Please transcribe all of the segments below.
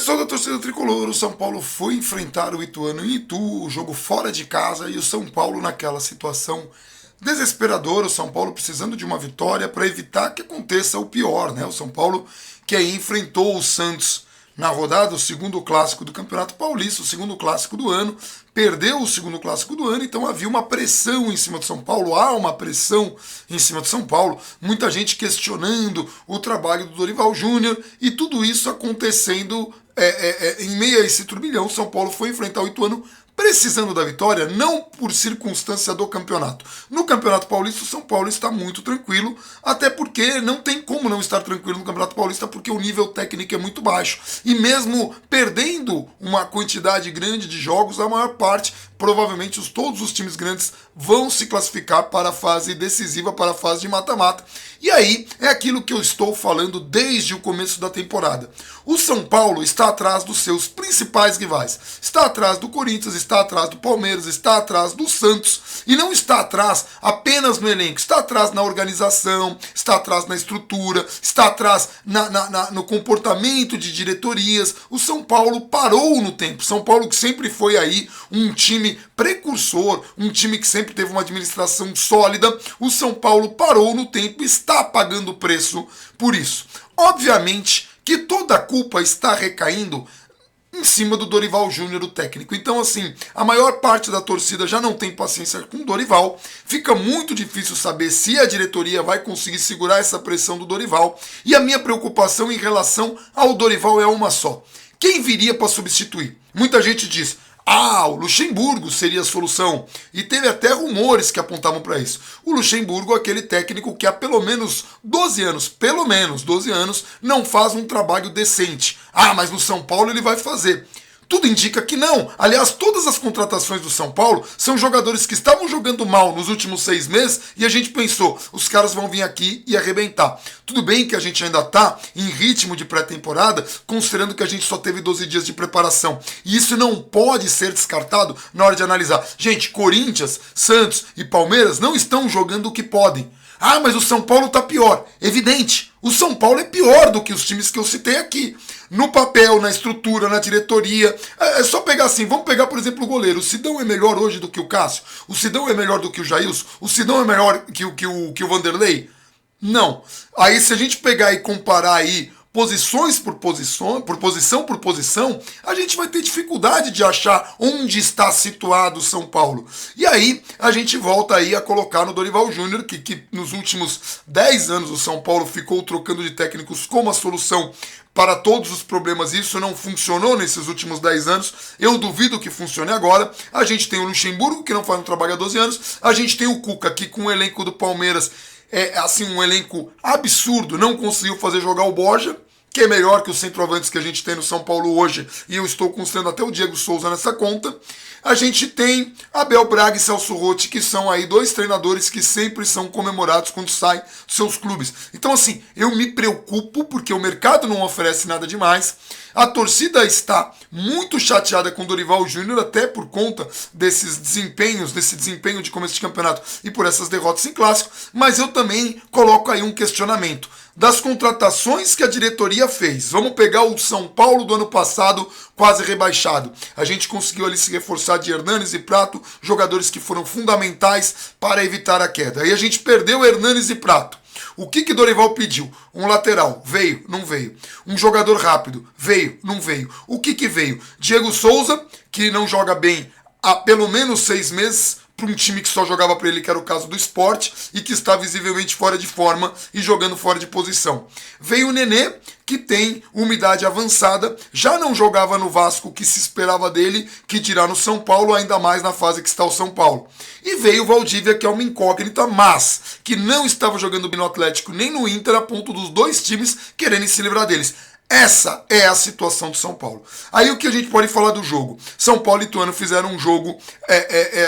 Pessoal da torcida tricolor, o São Paulo foi enfrentar o Ituano em Itu, o jogo fora de casa, e o São Paulo naquela situação desesperadora, o São Paulo precisando de uma vitória para evitar que aconteça o pior, né? O São Paulo que aí enfrentou o Santos na rodada, o segundo clássico do Campeonato Paulista, o segundo clássico do ano, perdeu o segundo clássico do ano, então havia uma pressão em cima do São Paulo, há uma pressão em cima do São Paulo, muita gente questionando o trabalho do Dorival Júnior, e tudo isso acontecendo em meio a esse turbilhão. O São Paulo foi enfrentar o Ituano precisando da vitória, não por circunstância do campeonato. No Campeonato Paulista, o São Paulo está muito tranquilo, até porque não tem como não estar tranquilo no Campeonato Paulista, porque o nível técnico é muito baixo. E mesmo perdendo uma quantidade grande de jogos, a maior parte, provavelmente todos os times grandes vão se classificar para a fase decisiva, para a fase de mata-mata. E aí é aquilo que eu estou falando desde o começo da temporada. O São Paulo está atrás dos seus principais rivais. Está atrás do Corinthians, está atrás do Palmeiras, está atrás do Santos. E não está atrás apenas no elenco, está atrás na organização, está atrás na estrutura, está atrás no comportamento de diretorias. O São Paulo parou no tempo. São Paulo que sempre foi aí um time precursor, um time que sempre teve uma administração sólida. O São Paulo parou no tempo e está pagando o preço por isso. Obviamente que toda a culpa está recaindo em cima do Dorival Júnior, o técnico. Então, assim, a maior parte da torcida já não tem paciência com o Dorival. Fica muito difícil saber se a diretoria vai conseguir segurar essa pressão do Dorival. E a minha preocupação em relação ao Dorival é uma só. Quem viria para substituir? Muita gente diz: o Luxemburgo seria a solução. E teve até rumores que apontavam para isso. O Luxemburgo é aquele técnico que há pelo menos 12 anos, não faz um trabalho decente. Mas no São Paulo ele vai fazer. Tudo indica que não. Aliás, todas as contratações do São Paulo são jogadores que estavam jogando mal nos últimos 6 meses e a gente pensou, os caras vão vir aqui e arrebentar. Tudo bem que a gente ainda está em ritmo de pré-temporada, considerando que a gente só teve 12 dias de preparação. E isso não pode ser descartado na hora de analisar. Gente, Corinthians, Santos e Palmeiras não estão jogando o que podem. Mas o São Paulo está pior. Evidente, o São Paulo é pior do que os times que eu citei aqui. No papel, na estrutura, na diretoria. É só pegar assim, vamos pegar, por exemplo, o goleiro. O Sidão é melhor hoje do que o Cássio? O Sidão é melhor do que o Jailson? O Sidão é melhor que o Vanderlei? Não. Aí se a gente pegar e comparar aí posição por posição, a gente vai ter dificuldade de achar onde está situado o São Paulo. E aí a gente volta aí a colocar no Dorival Júnior, que nos últimos 10 anos o São Paulo ficou trocando de técnicos como a solução para todos os problemas. Isso não funcionou nesses últimos 10 anos. Eu duvido que funcione agora. A gente tem o Luxemburgo, que não faz um trabalho há 12 anos. A gente tem o Cuca, que com o elenco do Palmeiras assim, um elenco absurdo, não conseguiu fazer jogar o Borja, que é melhor que os centroavantes que a gente tem no São Paulo hoje, e eu estou considerando até o Diego Souza nessa conta. A gente tem Abel Braga e Celso Roth, que são aí 2 treinadores que sempre são comemorados quando saem dos seus clubes. Então, assim, eu me preocupo porque o mercado não oferece nada demais. A torcida está muito chateada com o Dorival Júnior, até por conta desse desempenho de começo de campeonato e por essas derrotas em clássico, mas eu também coloco aí um questionamento das contratações que a diretoria fez. Vamos pegar o São Paulo do ano passado, quase rebaixado. A gente conseguiu ali se reforçar de Hernanes e Prato, jogadores que foram fundamentais para evitar a queda. Aí a gente perdeu Hernanes e Prato. O que Dorival pediu? Um lateral. Veio? Não veio. Um jogador rápido? Veio? Não veio. O que veio? Diego Souza, que não joga bem há pelo menos 6 meses, para um time que só jogava para ele, que era o caso do Sport, e que está visivelmente fora de forma e jogando fora de posição. Veio o Nenê, que tem uma idade avançada, já não jogava no Vasco, que se esperava dele, que dirá no São Paulo, ainda mais na fase que está o São Paulo. E veio o Valdívia, que é uma incógnita, mas que não estava jogando bem no Atlético nem no Inter, a ponto dos 2 times quererem se livrar deles. Essa é a situação do São Paulo. Aí o que a gente pode falar do jogo? São Paulo e Ituano fizeram um jogo,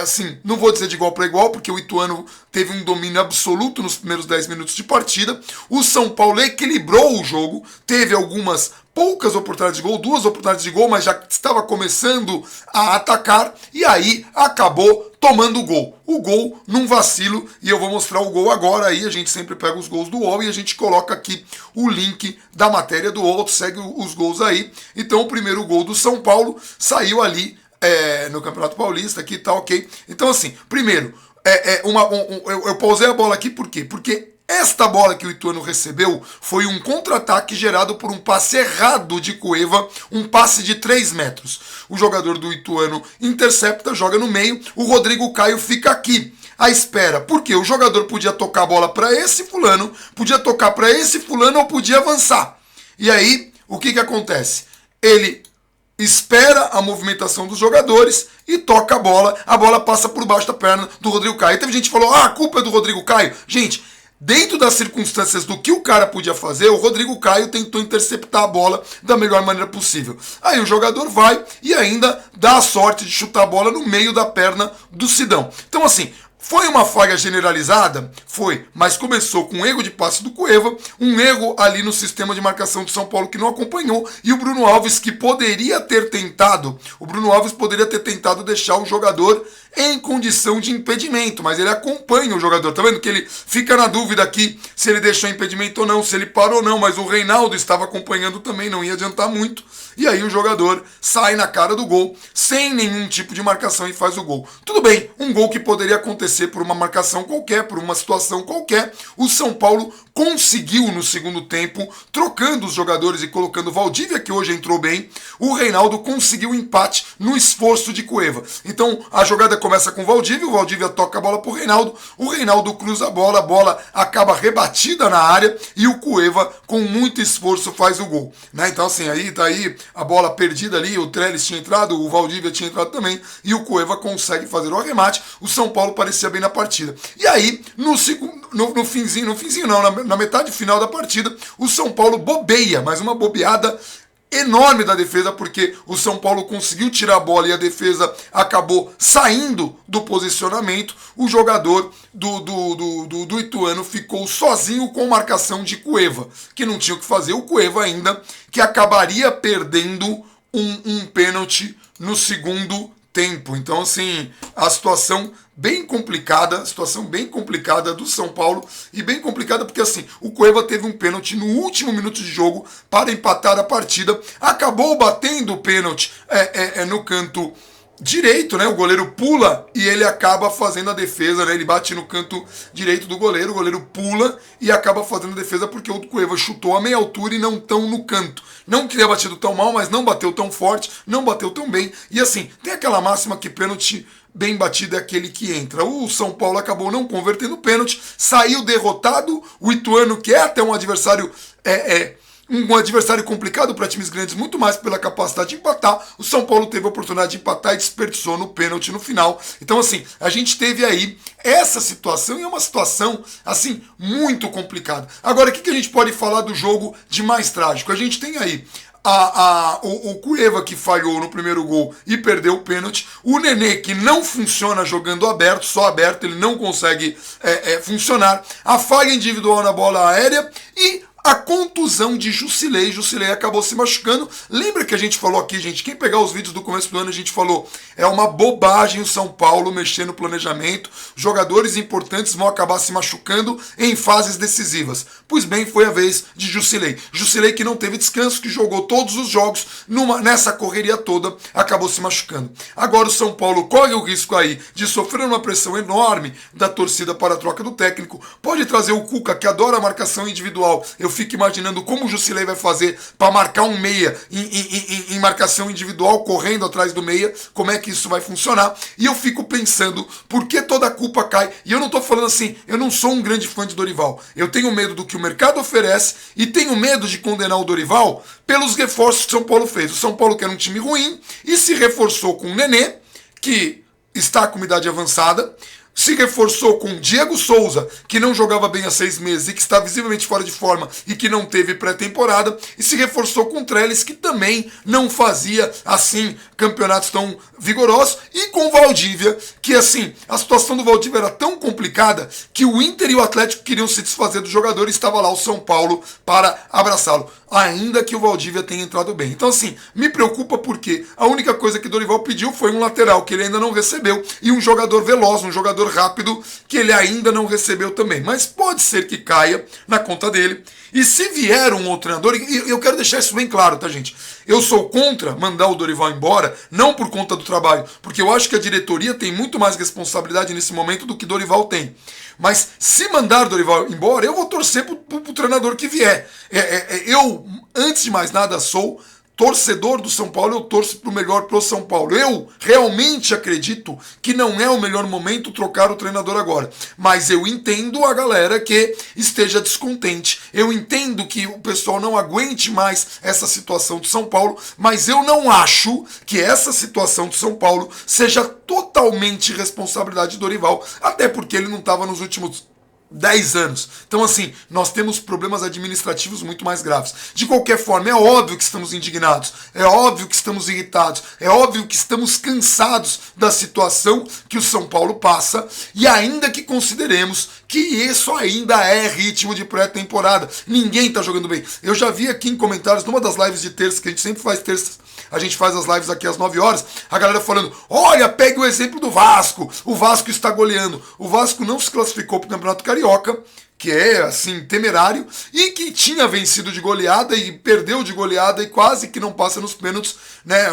assim, não vou dizer de igual para igual, porque o Ituano teve um domínio absoluto nos primeiros 10 minutos de partida. O São Paulo equilibrou o jogo, teve algumas poucas oportunidades de gol, 2 oportunidades de gol, mas já estava começando a atacar e aí acabou tomando o gol. O gol num vacilo, e eu vou mostrar o gol agora aí, a gente sempre pega os gols do UOL e a gente coloca aqui o link da matéria do UOL, segue os gols aí. Então o primeiro gol do São Paulo saiu ali no Campeonato Paulista, aqui tá ok. Então assim, primeiro, eu pausei a bola aqui por quê? Porque esta bola que o Ituano recebeu foi um contra-ataque gerado por um passe errado de Cueva, um passe de 3 metros. O jogador do Ituano intercepta, joga no meio, o Rodrigo Caio fica aqui à espera, porque o jogador podia tocar a bola para esse fulano, podia tocar para esse fulano ou podia avançar. E aí, o que acontece? Ele espera a movimentação dos jogadores e toca a bola passa por baixo da perna do Rodrigo Caio. E teve gente que falou, a culpa é do Rodrigo Caio. Gente, dentro das circunstâncias do que o cara podia fazer, o Rodrigo Caio tentou interceptar a bola da melhor maneira possível. Aí o jogador vai e ainda dá a sorte de chutar a bola no meio da perna do Sidão. Então assim, foi uma falha generalizada? Foi, mas começou com um erro de passe do Cueva, um erro ali no sistema de marcação de São Paulo que não acompanhou, e o Bruno Alves que poderia ter tentado, deixar o jogador em condição de impedimento, mas ele acompanha o jogador, tá vendo que ele fica na dúvida aqui se ele deixou impedimento ou não, se ele parou ou não, mas o Reinaldo estava acompanhando também, não ia adiantar muito, e aí o jogador sai na cara do gol, sem nenhum tipo de marcação e faz o gol. Tudo bem, um gol que poderia acontecer por uma marcação qualquer, por uma situação qualquer, o São Paulo conseguiu no segundo tempo, trocando os jogadores e colocando o Valdívia, que hoje entrou bem, o Reinaldo conseguiu o empate no esforço de Cueva. Então a jogada começa com o Valdívia toca a bola pro Reinaldo, o Reinaldo cruza a bola acaba rebatida na área e o Cueva com muito esforço faz o gol. Né? Então assim, aí tá aí a bola perdida ali, o Trellis tinha entrado, o Valdívia tinha entrado também e o Cueva consegue fazer o arremate, o São Paulo parecia bem na partida. E aí, no finzinho não, na metade final da partida, o São Paulo bobeia, mas uma bobeada enorme da defesa, porque o São Paulo conseguiu tirar a bola e a defesa acabou saindo do posicionamento. O jogador do Ituano ficou sozinho com marcação de Cueva, que não tinha o que fazer. O Cueva ainda, que acabaria perdendo um pênalti no segundo tempo. Então, assim, a situação bem complicada do São Paulo, e bem complicada porque, assim, o Cueva teve um pênalti no último minuto de jogo para empatar a partida, acabou batendo o pênalti no canto direito, né? O goleiro pula e ele acaba fazendo a defesa, né? Ele bate no canto direito do goleiro, o goleiro pula e acaba fazendo a defesa porque o Cueva chutou a meia altura e não tão no canto. Não teria batido tão mal, mas não bateu tão forte, não bateu tão bem. E assim, tem aquela máxima que pênalti bem batido é aquele que entra. O São Paulo acabou não convertendo o pênalti, saiu derrotado. O Ituano, que é até um adversário um adversário complicado para times grandes, muito mais pela capacidade de empatar. O São Paulo teve a oportunidade de empatar e desperdiçou no pênalti no final. Então, assim, a gente teve aí essa situação, e é uma situação, assim, muito complicada. Agora, o que a gente pode falar do jogo de mais trágico? A gente tem aí o Cueva, que falhou no primeiro gol e perdeu o pênalti, o Nenê, que não funciona jogando aberto, só aberto, ele não consegue funcionar, a falha individual na bola aérea e a contusão de Jusilei. Jusilei acabou se machucando. Lembra que a gente falou aqui, gente, quem pegar os vídeos do começo do ano, a gente falou, é uma bobagem o São Paulo mexer no planejamento, jogadores importantes vão acabar se machucando em fases decisivas. Pois bem, foi a vez de Jusilei. Jusilei, que não teve descanso, que jogou todos os jogos, nessa correria toda, acabou se machucando. Agora o São Paulo corre o risco aí de sofrer uma pressão enorme da torcida para a troca do técnico, pode trazer o Cuca, que adora a marcação individual. Eu fico imaginando como o Jusilei vai fazer para marcar um meia em marcação individual, correndo atrás do meia, como é que isso vai funcionar. E eu fico pensando, por que toda a culpa cai? E eu não tô falando assim, eu não sou um grande fã de Dorival. Eu tenho medo do que o mercado oferece e tenho medo de condenar o Dorival pelos reforços que o São Paulo fez. O São Paulo, que era um time ruim, e se reforçou com o Nenê, que está com idade avançada, se reforçou com Diego Souza, que não jogava bem há 6 meses e que está visivelmente fora de forma e que não teve pré-temporada, e se reforçou com Trellis, que também não fazia, assim, campeonatos tão vigorosos, e com Valdívia, que, assim, a situação do Valdívia era tão complicada que o Inter e o Atlético queriam se desfazer do jogador e estava lá o São Paulo para abraçá-lo, ainda que o Valdívia tenha entrado bem. Então, assim, me preocupa porque a única coisa que Dorival pediu foi um lateral, que ele ainda não recebeu, e um jogador veloz, um jogador rápido, que ele ainda não recebeu também. Mas pode ser que caia na conta dele. E se vier um outro treinador, e eu quero deixar isso bem claro, tá, gente? Eu sou contra mandar o Dorival embora, não por conta do trabalho, porque eu acho que a diretoria tem muito mais responsabilidade nesse momento do que Dorival tem. Mas se mandar Dorival embora, eu vou torcer pro treinador que vier. Eu, antes de mais nada, sou torcedor do São Paulo, eu torço pro melhor pro São Paulo. Eu realmente acredito que não é o melhor momento trocar o treinador agora. Mas eu entendo a galera que esteja descontente. Eu entendo que o pessoal não aguente mais essa situação do São Paulo, mas eu não acho que essa situação do São Paulo seja totalmente responsabilidade do Dorival, até porque ele não estava nos últimos 10 anos. Então, assim, nós temos problemas administrativos muito mais graves. De qualquer forma, é óbvio que estamos indignados, é óbvio que estamos irritados, é óbvio que estamos cansados da situação que o São Paulo passa, e ainda que consideremos que isso ainda é ritmo de pré-temporada. Ninguém tá jogando bem. Eu já vi aqui em comentários, numa das lives de terça, que a gente sempre faz terças, a gente faz as lives aqui às 9 horas, a galera falando, olha, pegue o exemplo do Vasco, o Vasco está goleando. O Vasco não se classificou para o Campeonato Carioca, que é, assim, temerário, e que tinha vencido de goleada e perdeu de goleada e quase que não passa nos pênaltis, né?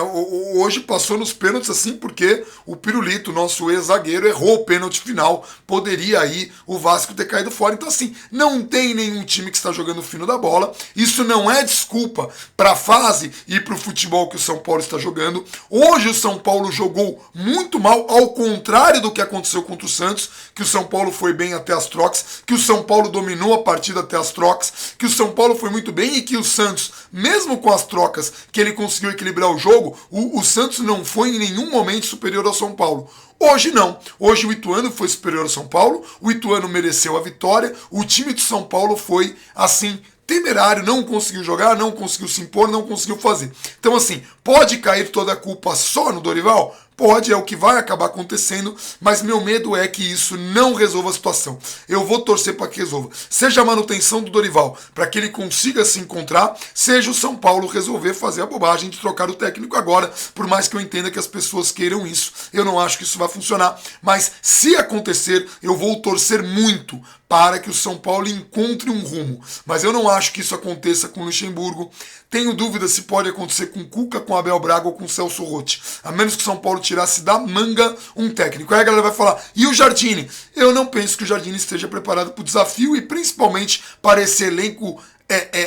Hoje passou nos pênaltis, assim, porque o Pirulito, nosso ex-zagueiro, errou o pênalti final, poderia aí o Vasco ter caído fora. Então, assim, não tem nenhum time que está jogando fino da bola, isso não é desculpa para a fase e para o futebol que o São Paulo está jogando. Hoje o São Paulo jogou muito mal, ao contrário do que aconteceu contra o Santos, que o São Paulo foi bem até as trocas, que o São Paulo dominou a partida até as trocas, que o São Paulo foi muito bem e que o Santos, mesmo com as trocas que ele conseguiu equilibrar o jogo, o Santos não foi em nenhum momento superior ao São Paulo. Hoje não. Hoje o Ituano foi superior ao São Paulo, o Ituano mereceu a vitória, o time de São Paulo foi, assim, temerário, não conseguiu jogar, não conseguiu se impor, não conseguiu fazer. Então, assim, pode cair toda a culpa só no Dorival? Pode, é o que vai acabar acontecendo, mas meu medo é que isso não resolva a situação. Eu vou torcer para que resolva. Seja a manutenção do Dorival, para que ele consiga se encontrar, seja o São Paulo resolver fazer a bobagem de trocar o técnico agora, por mais que eu entenda que as pessoas queiram isso. Eu não acho que isso vai funcionar, mas se acontecer, eu vou torcer muito para que o São Paulo encontre um rumo. Mas eu não acho que isso aconteça com o Luxemburgo. Tenho dúvida se pode acontecer com o Cuca, com o Abel Braga ou com o Celso Roth. A menos que o São Paulo tirasse da manga um técnico. Aí a galera vai falar, e o Jardine? Eu não penso que o Jardine esteja preparado para o desafio e principalmente para esse elenco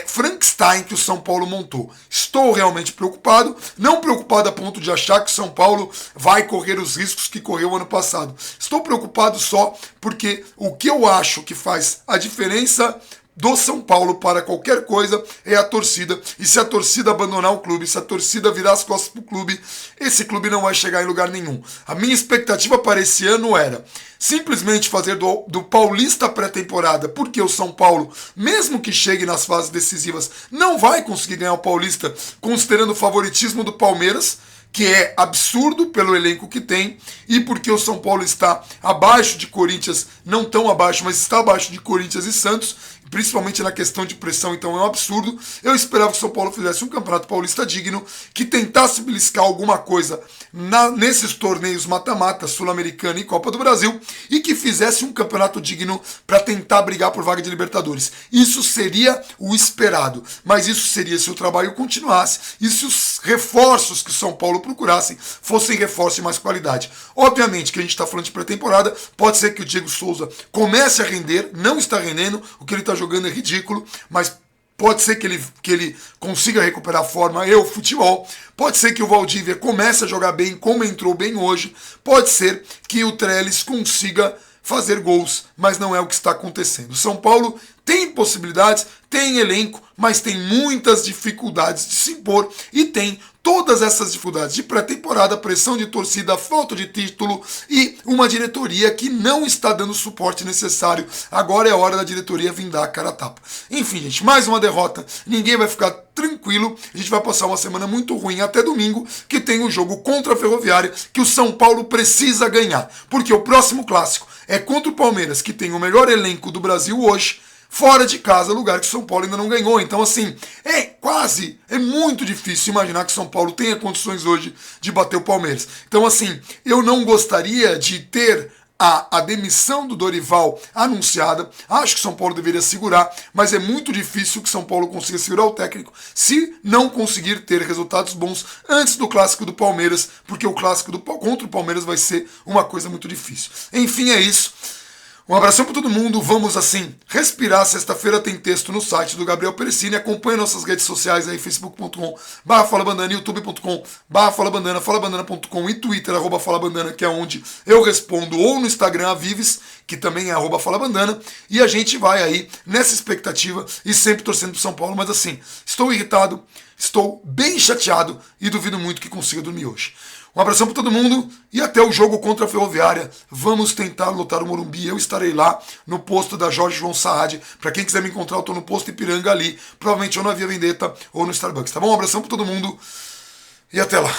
Frankenstein que o São Paulo montou. Estou realmente preocupado, não preocupado a ponto de achar que o São Paulo vai correr os riscos que correu ano passado. Estou preocupado só porque o que eu acho que faz a diferença do São Paulo para qualquer coisa é a torcida. E se a torcida abandonar o clube, se a torcida virar as costas pro clube, esse clube não vai chegar em lugar nenhum. A minha expectativa para esse ano era simplesmente fazer do Paulista pré-temporada, porque o São Paulo, mesmo que chegue nas fases decisivas, não vai conseguir ganhar o Paulista, considerando o favoritismo do Palmeiras, que é absurdo pelo elenco que tem, e porque o São Paulo está abaixo de Corinthians, não tão abaixo, mas está abaixo de Corinthians e Santos, principalmente na questão de pressão, então é um absurdo. Eu esperava que o São Paulo fizesse um campeonato paulista digno, que tentasse beliscar alguma coisa nesses torneios mata-mata, Sul-Americana e Copa do Brasil, e que fizesse um campeonato digno para tentar brigar por vaga de Libertadores. Isso seria o esperado, mas isso seria se o trabalho continuasse e se os reforços que o São Paulo procurassem fossem reforços de mais qualidade. Obviamente que a gente está falando de pré-temporada, pode ser que o Diego Souza comece a render, não está rendendo, o que ele está jogando é ridículo, mas pode ser que ele consiga recuperar a forma e o futebol. Pode ser que o Valdívia comece a jogar bem, como entrou bem hoje. Pode ser que o Trellis consiga fazer gols, mas não é o que está acontecendo. O São Paulo tem possibilidades, tem elenco, mas tem muitas dificuldades de se impor e tem todas essas dificuldades de pré-temporada, pressão de torcida, falta de título e uma diretoria que não está dando o suporte necessário. Agora é hora da diretoria vir dar a cara a tapa. Enfim, gente, mais uma derrota. Ninguém vai ficar tranquilo. A gente vai passar uma semana muito ruim até domingo, que tem o jogo contra a Ferroviária, que o São Paulo precisa ganhar. Porque o próximo clássico é contra o Palmeiras, que tem o melhor elenco do Brasil hoje, fora de casa, lugar que o São Paulo ainda não ganhou. Então, assim, é muito difícil imaginar que o São Paulo tenha condições hoje de bater o Palmeiras. Então, assim, eu não gostaria de ter a demissão do Dorival anunciada. Acho que o São Paulo deveria segurar, mas é muito difícil que o São Paulo consiga segurar o técnico se não conseguir ter resultados bons antes do clássico do Palmeiras, porque o clássico contra o Palmeiras vai ser uma coisa muito difícil. Enfim, é isso. Um abração para todo mundo, vamos assim respirar. Sexta-feira tem texto no site do Gabriel Perecini. Acompanhe nossas redes sociais aí, facebook.com/falabandana, youtube.com/falabandana, falabandana.com e twitter @falabandana, que é onde eu respondo, ou no Instagram a Vives, que também é @falabandana, e a gente vai aí nessa expectativa e sempre torcendo pro São Paulo, mas assim, estou irritado, estou bem chateado e duvido muito que consiga dormir hoje. Um abração para todo mundo e até o jogo contra a Ferroviária. Vamos tentar lotar o Morumbi. Eu estarei lá no posto da Jorge João Saad. Para quem quiser me encontrar, eu estou no posto Ipiranga ali. Provavelmente ou na Via Vendetta ou no Starbucks. Tá bom? Um abração para todo mundo e até lá.